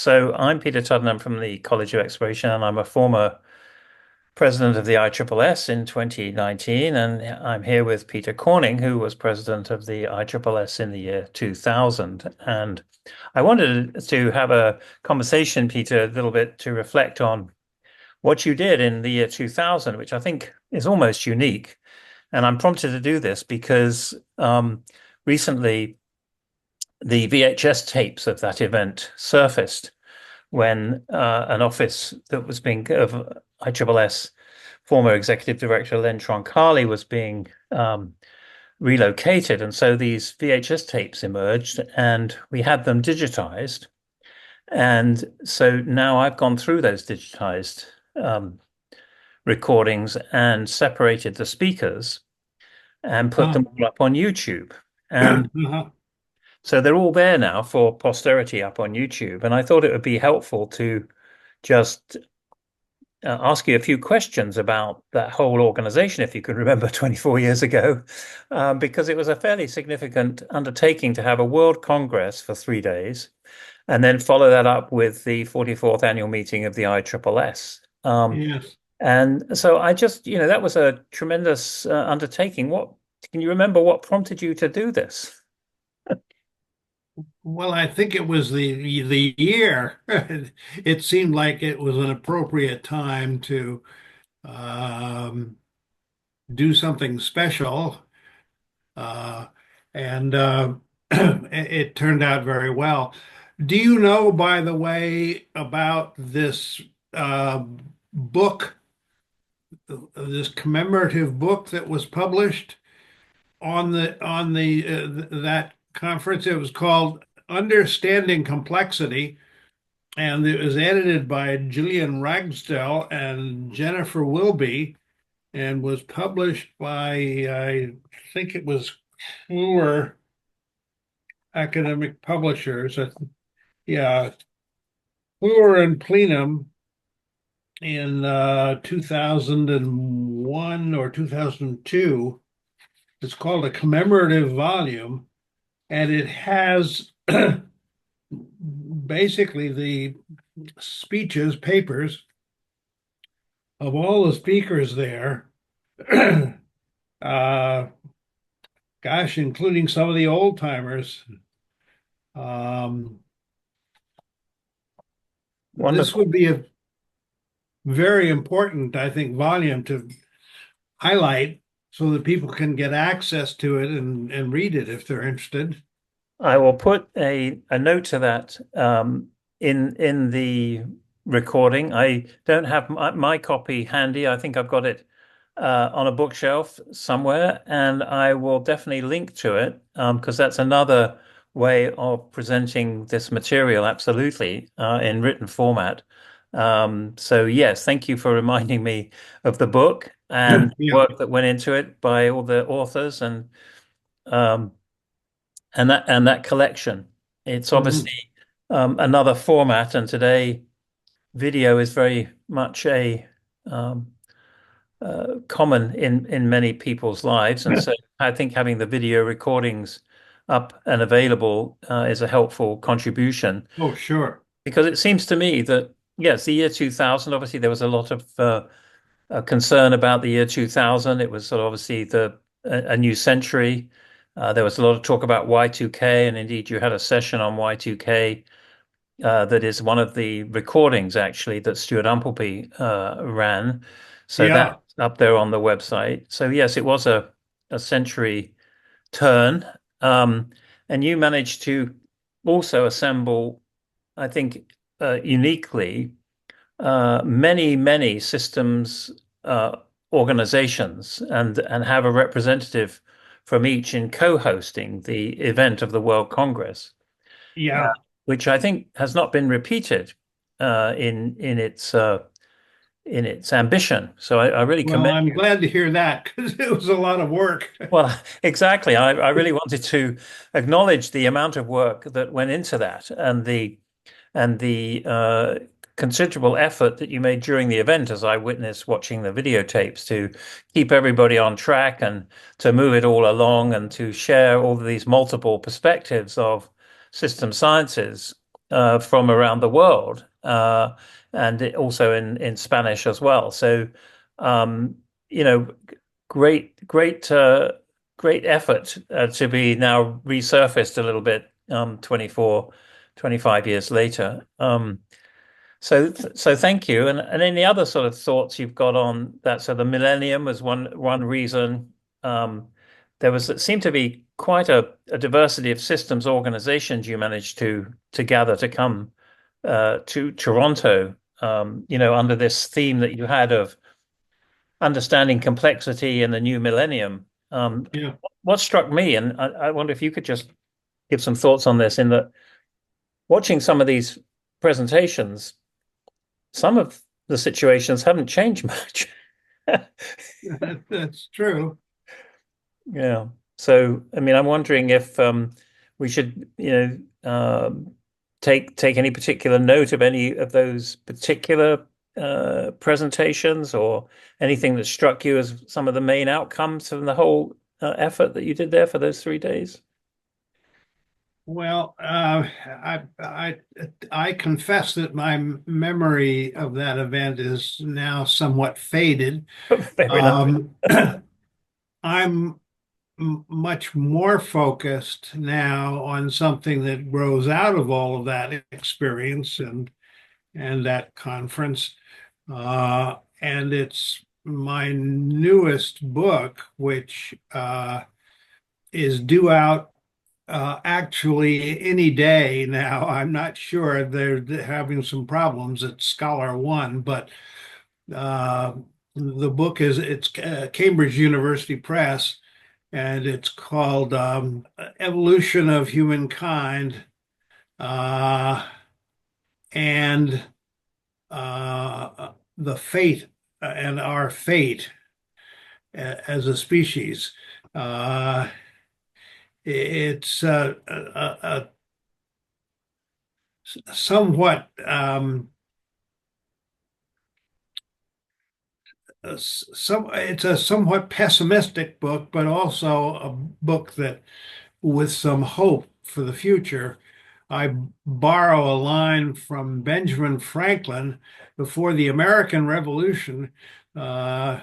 So I'm Peter Tuddenham from the College of Exploration, and I'm a former president of the ISSS in 2019. And I'm here with Peter Corning, who was president of the ISSS in the year 2000. And I wanted to have a conversation, Peter, a little bit to reflect on what you did in the year 2000, which I think is almost unique. And I'm prompted to do this because recently the VHS tapes of that event surfaced when an office that was being of ISSS former executive director Len Troncali was being relocated, and so these VHS tapes emerged, and we had them digitized. And so now I've gone through those digitized recordings and separated the speakers and put Uh, them all up on YouTube. And uh-huh. so they're all there now for posterity up on YouTube. And I thought it would be helpful to just ask you a few questions about that whole organization, if you can remember 24 years ago, because it was a fairly significant undertaking to have a World Congress for 3 days and then follow that up with the 44th annual meeting of the ISSS. Yes. And so I just, that was a tremendous undertaking. What can you remember what prompted you to do this? Well, I think it was the year. It seemed like it was an appropriate time to um, do something special, uh, and it turned out very well. Do you know, by the way, about this uh, book, this commemorative book that was published on the that conference? It was called Understanding Complexity, and it was edited by Gillian Ragsdale and Jennifer Wilby, and was published by, I think it was Kluwer Academic Publishers. Yeah, Kluwer and Plenum in 2001 or 2002. It's called a commemorative volume, and it has basically the papers of all the speakers there. uh, Gosh, including some of the old timers. Um, this Wonderful. would be a very important, I think, volume to highlight so that people can get access to it and read it if they're interested. I will put a note to that in the recording. I don't have my copy handy. I think I've got it on a bookshelf somewhere, and I will definitely link to it because that's another way of presenting this material absolutely in written format. So yes, thank you for reminding me of the book and Yeah. work that went into it by all the authors um, and that collection. It's Mhm. obviously another format, and today video is very much a um, common in many people's lives, and so I think having the video recordings up and available is a helpful contribution Oh, sure. because it seems to me that yes, the year 2000, obviously there was a lot of concern about the year 2000. It was sort of obviously a new century. There was a lot of talk about Y2K, and indeed you had a session on Y2K that is one of the recordings actually that Stuart Umpleby ran. So that's Yeah. up there on the website. So yes, it was a century turn. Um, and you managed to also assemble, I think, uniquely many systems organizations and have a representative from each in co-hosting the event of the World Congress, Yeah. which I think has not been repeated in its ambition. So I really Well, commend I'm you. glad to hear that because it was a lot of work. Well, exactly. I really wanted to acknowledge the amount of work that went into that and the considerable effort that you made during the event, as I witnessed watching the videotapes, to keep everybody on track and to move it all along and to share all of these multiple perspectives of system sciences. from around the world, and also in Spanish as well. So, um, you know, great effort to be now resurfaced a little bit 24, 25 years later. So thank you. And any other sort of thoughts you've got on that? So the millennium was one reason. Um, there was it seemed to be quite a diversity of systems organizations you managed to gather to come to Toronto. Under this theme that you had of understanding complexity in the new millennium. Yeah. What struck me, and I wonder if you could just give some thoughts on this, in that watching some of these presentations, some of the situations haven't changed much. That's true. Yeah. So, I mean, I'm wondering if we should, take any particular note of any of those particular presentations, or anything that struck you as some of the main outcomes from the whole effort that you did there for those 3 days. Well, I confess that my memory of that event is now somewhat faded. Fair enough. Um, I'm much more focused now on something that grows out of all of that experience and that conference. And it's my newest book, which is due out actually any day now. I'm not sure. They're having some problems at Scholar One, but uh, the book is it's Cambridge University Press, and it's called Evolution of Humankind uh, and the Fate and Our Fate as a Species. Uh, it's somewhat it's a somewhat pessimistic book, but also a book that with some hope for the future. I borrow a line from Benjamin Franklin before the American Revolution, uh,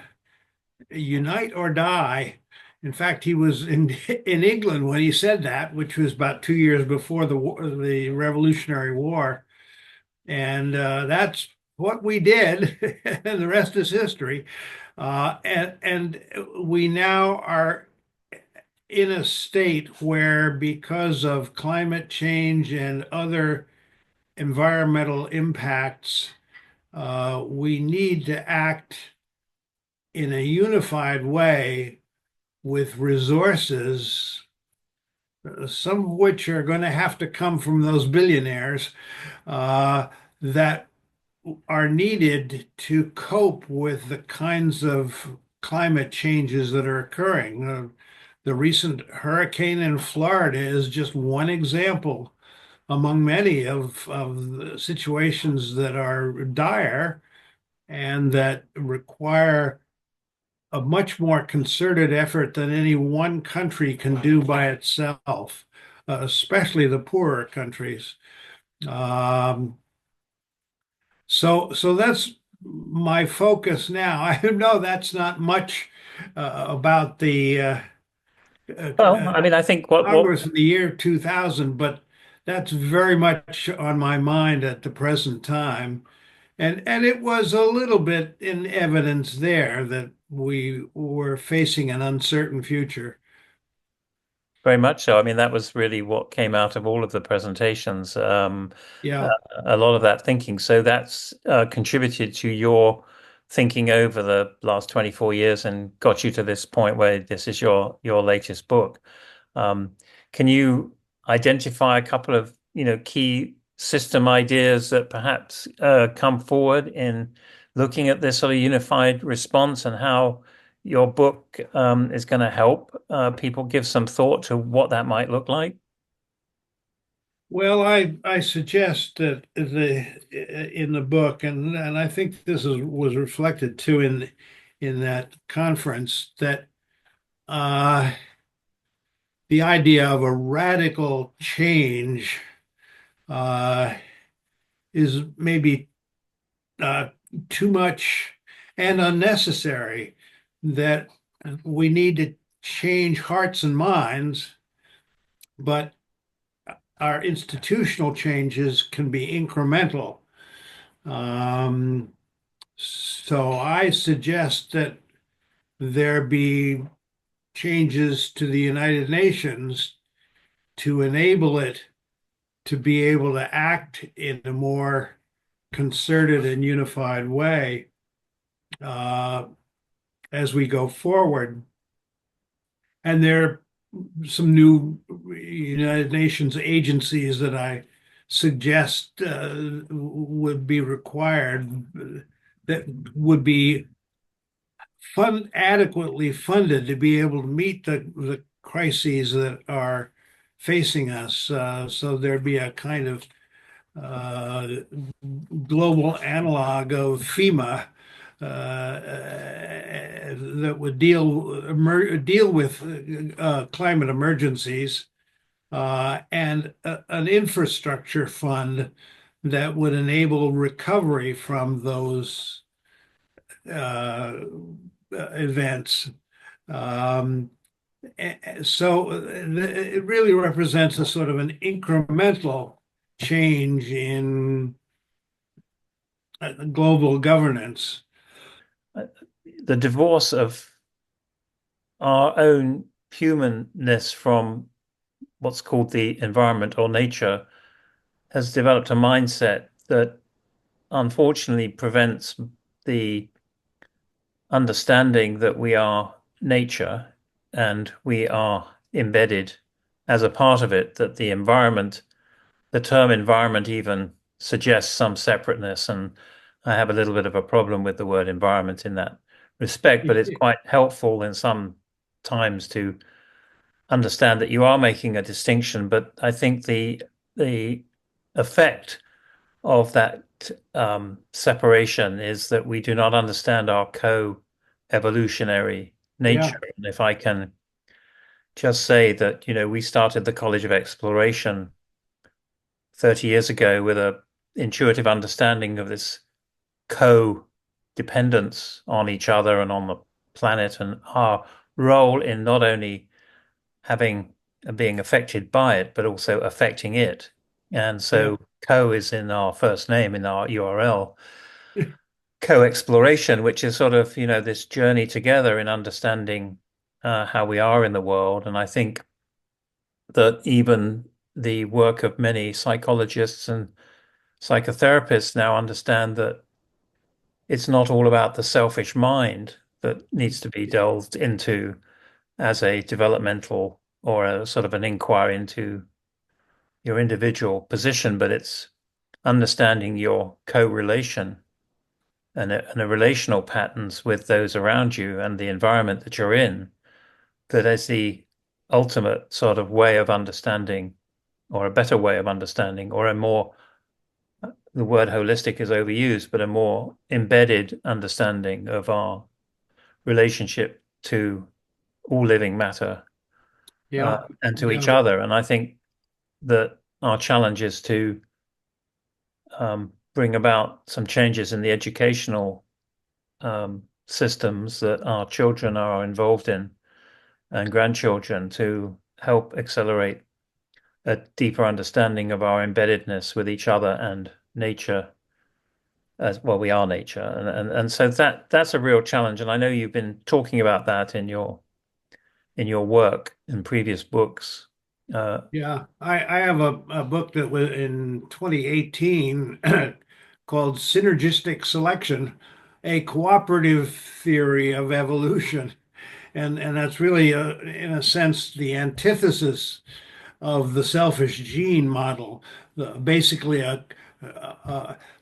unite or die. In fact, he was in England when he said that, which was about 2 years before the Revolutionary War. And that's what we did, and the rest is history. And we now are in a state where, because of climate change and other environmental impacts, we need to act in a unified way with resources, some of which are going to have to come from those billionaires that are needed to cope with the kinds of climate changes that are occurring. The recent hurricane in Florida is just one example among many of the situations that are dire and that require a much more concerted effort than any one country can do by itself, especially the poorer countries. Um, so that's my focus now. I know that's not much about the Well, I mean, I think what Congress in the year 2000, but that's very much on my mind at the present time. And it was a little bit in evidence there that we were facing an uncertain future. very much so. I mean, that was really what came out of all of the presentations. Uh, Yeah. a lot of that thinking. So that's contributed to your thinking over the last 24 years and got you to this point where this is your latest book. Um, can you identify a couple of, key system ideas that perhaps come forward in looking at this sort of unified response, and how your book is going to help people give some thought to what that might look like? Well, I suggest that in the book, and I think was reflected too in that conference, that uh, the idea of a radical change uh, is maybe uh, too much and unnecessary, that we need to change hearts and minds, but our institutional changes can be incremental. Um, so I suggest that there be changes to the United Nations to enable it to be able to act in a more concerted and unified way uh, as we go forward. And there are some new United Nations agencies that I suggest would be required, that would be adequately funded to be able to meet the crises that are facing us. So there'd be a kind of uh, global analog of FEMA that would deal with climate emergencies, and an infrastructure fund that would enable recovery from those uh, events. Um, so it really represents a sort of an incremental change in global governance. Uh, The divorce of our own humanness from what's called the environment or nature has developed a mindset that unfortunately prevents the understanding that we are nature and we are embedded as a part of it, that the environment, the term environment even suggests some separateness. And I have a little bit of a problem with the word environment in that respect, but it's quite helpful in some times to understand that you are making a distinction. But I think the effect of that separation is that we do not understand our co-evolutionary Yeah, nature. And if I can just say that, we started the College of Exploration 30 years ago with a intuitive understanding of this co-dependence on each other and on the planet and our role in not only having being affected by it, but also affecting it. And yeah, so co is in our first name in our URL. Co-exploration, which is sort of, this journey together in understanding how we are in the world. And I think that even the work of many psychologists and psychotherapists now understand that it's not all about the selfish mind that needs to be delved into as a developmental or a sort of an inquiry into your individual position, but it's understanding your co-relation and relational patterns with those around you and the environment that you're in, that is the ultimate sort of way of understanding, or a better way of understanding, or a more, the word holistic is overused, but a more embedded understanding of our relationship to all living matter, yeah, and to each yeah, other. And I think that our challenge is to bring about some changes in the educational systems that our children are involved in and grandchildren to help accelerate a deeper understanding of our embeddedness with each other and nature as well. We are nature, and so that's a real challenge. And I know you've been talking about that in your work in previous books. Uh, yeah. I have a book that was in 2018 called Synergistic Selection, a cooperative theory of evolution. And that's really, in a sense, the antithesis of the selfish gene model. Basically,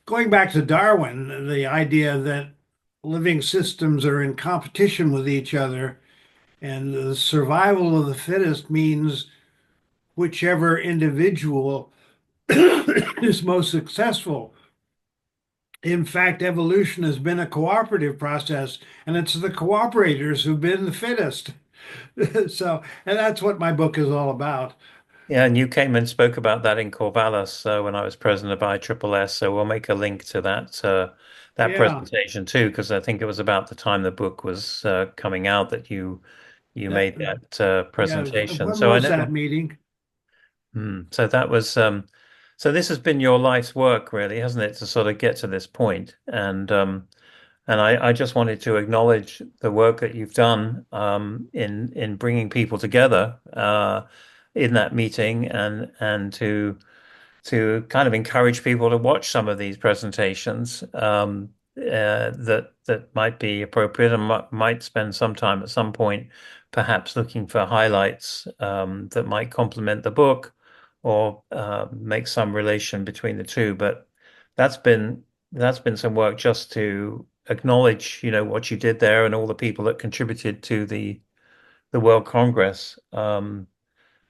going back to Darwin, the idea that living systems are in competition with each other, and the survival of the fittest means whichever individual is most successful. In fact, evolution has been a cooperative process, and it's the cooperators who've been the fittest. So, and that's what my book is all about. Yeah, and you came and spoke about that in Corvallis when I was president of ISSS. So we'll make a link to that Yeah, presentation too, because I think it was about the time the book was coming out that you that, made that yeah. presentation. When So I was that know. meeting? So that was so this has been your life's work, really, hasn't it, to sort of get to this point? And I just wanted to acknowledge the work that you've done in bringing people together in that meeting and to kind of encourage people to watch some of these presentations that might be appropriate and might spend some time at some point, perhaps looking for highlights that might complement the book or make some relation between the two. But that's been that's been some work just to acknowledge, what you did there and all the people that contributed to the World Congress.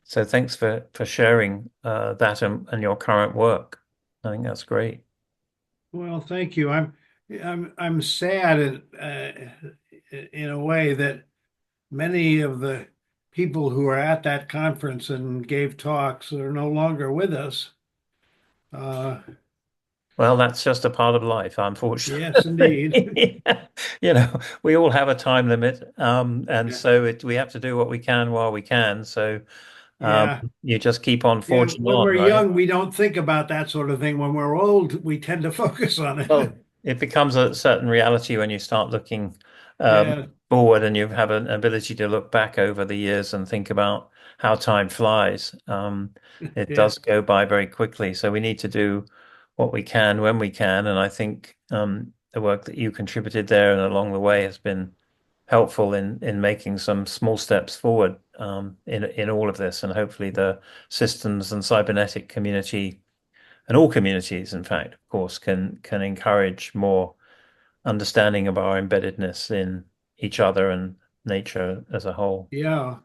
So thanks for sharing that and your current work. I think that's great. Well, thank you. I'm sad in a way that many of the people who were at that conference and gave talks are no longer with us. Uh, Well, that's just a part of life, yes, indeed. unfortunately. We all have a time limit, and Yeah, so we have to do what we can while we can. So yeah, you just keep on yeah. forging When on, we're right? young, we don't think about that sort of thing. When we're old, we tend to focus on it. Well, it becomes a certain reality when you start looking Yeah, forward and you have an ability to look back over the years and think about how time flies. It yeah, does go by very quickly. So we need to do what we can when we can. And I think the work that you contributed there and along the way has been helpful in making some small steps forward in all of this. And hopefully the systems and cybernetic community and all communities, in fact, of course, can encourage more understanding of our embeddedness in each other and nature as a whole. yeah.